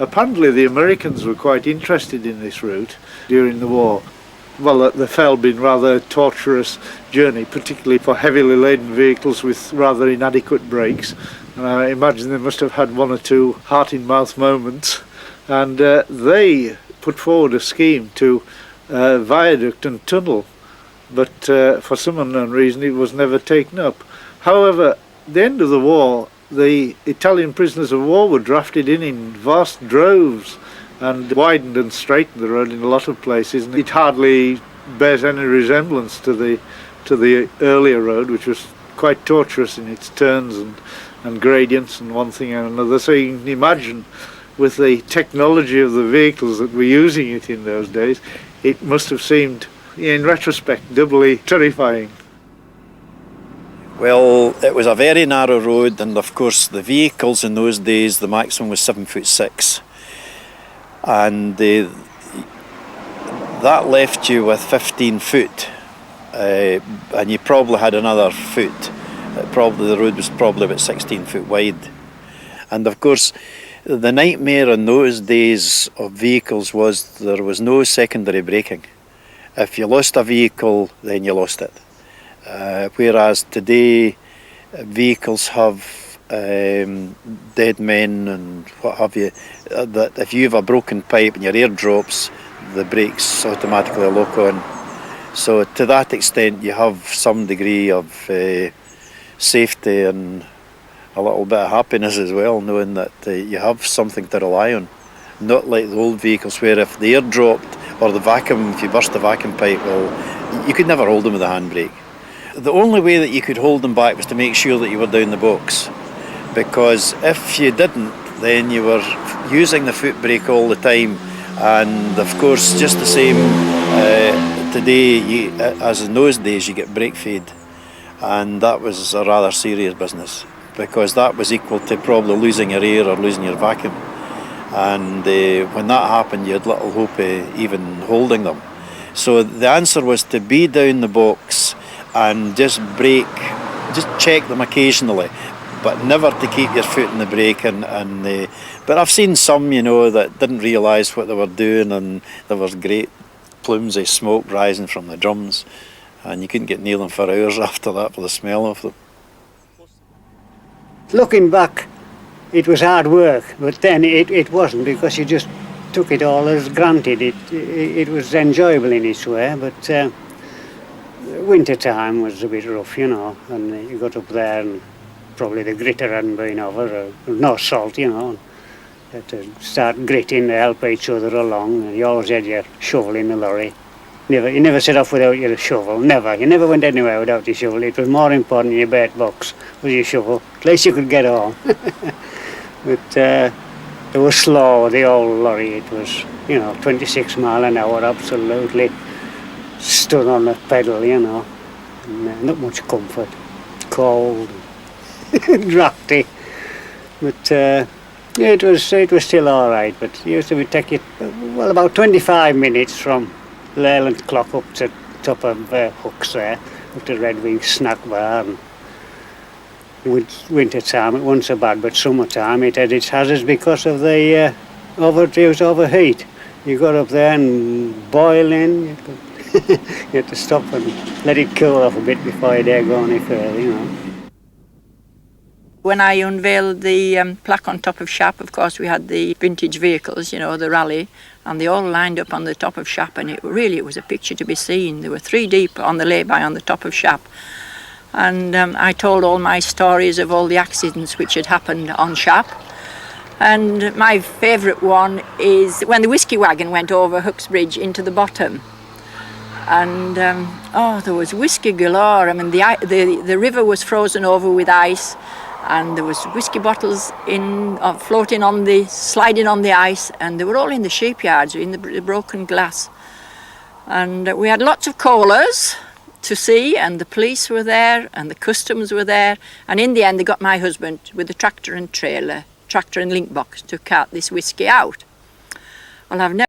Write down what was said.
Apparently the Americans were quite interested in this route during the war. Well, they felt been rather a torturous journey, particularly for heavily laden vehicles with rather inadequate brakes. And I imagine they must have had one or two heart-in-mouth moments. And they put forward a scheme to viaduct and tunnel, but for some unknown reason it was never taken up. However, at the end of the war, the Italian prisoners of war were drafted in vast droves and widened and straightened the road in a lot of places, and it hardly bears any resemblance to the earlier road, which was quite tortuous in its turns and gradients and one thing and another. So you can imagine, with the technology of the vehicles that were using it in those days, it must have seemed, in retrospect, doubly terrifying. Well, it was a very narrow road, and of course the vehicles in those days, the maximum was 7'6", and that left you with 15 foot, and you probably had another foot. The road was probably about 16 foot wide, and of course the nightmare in those days of vehicles was there was no secondary braking. If you lost a vehicle, then you lost it. Whereas today vehicles have dead men and what have you, that if you have a broken pipe and your air drops, the brakes automatically lock on. So to that extent you have some degree of safety and a little bit of happiness as well, knowing that you have something to rely on. Not like the old vehicles where if the air dropped or the vacuum, if you burst the vacuum pipe, well, you could never hold them with a handbrake. The only way that you could hold them back was to make sure that you were down the box, because if you didn't, then you were using the foot brake all the time. And of course, just the same today as in those days, you get brake fade, and that was a rather serious business, because that was equal to probably losing your air or losing your vacuum. And when that happened, you had little hope of even holding them. So the answer was to be down the box and just brake, just check them occasionally, but never to keep your foot in the brake. But I've seen some, that didn't realise what they were doing, and there was great plumes of smoke rising from the drums, and you couldn't get near them for hours after that for the smell of them. Looking back, it was hard work, but then it wasn't, because you just took it all as granted. It was enjoyable in its way, but winter time was a bit rough, and you got up there and probably the gritter hadn't been over, or no salt, You had to start gritting to help each other along, and you always had your shovel in the lorry. You never set off without your shovel, never. You never went anywhere without your shovel. It was more important in your bait box was your shovel. At least you could get home. But it was slow, the old lorry. It was, 26 mile an hour, absolutely stood on the pedal, and not much comfort. Cold, drafty. But it was still all right. But it used to take it, about 25 minutes from Leyland Clock up to top of Hooks there, up to Red Wing Snack Bar. And winter time it wasn't so bad, but summertime it had its hazards because of the overheat. You got up there and boiling, you had to stop and let it cool off a bit before you dare go any further, When I unveiled the plaque on top of Shap, of course we had the vintage vehicles, the rally, and they all lined up on the top of Shap, and it was a picture to be seen. There were 3 deep on the lay-by on the top of Shap. And I told all my stories of all the accidents which had happened on Shap. And my favourite one is when the whiskey wagon went over Hooks Bridge into the bottom. And there was whiskey galore. I mean, the river was frozen over with ice, and there was whiskey bottles sliding on the ice, and they were all in the shipyards, in the broken glass. And we had lots of callers to see, and the police were there, and the customs were there, and in the end they got my husband with the tractor and link box to cart this whiskey out. Well, I've never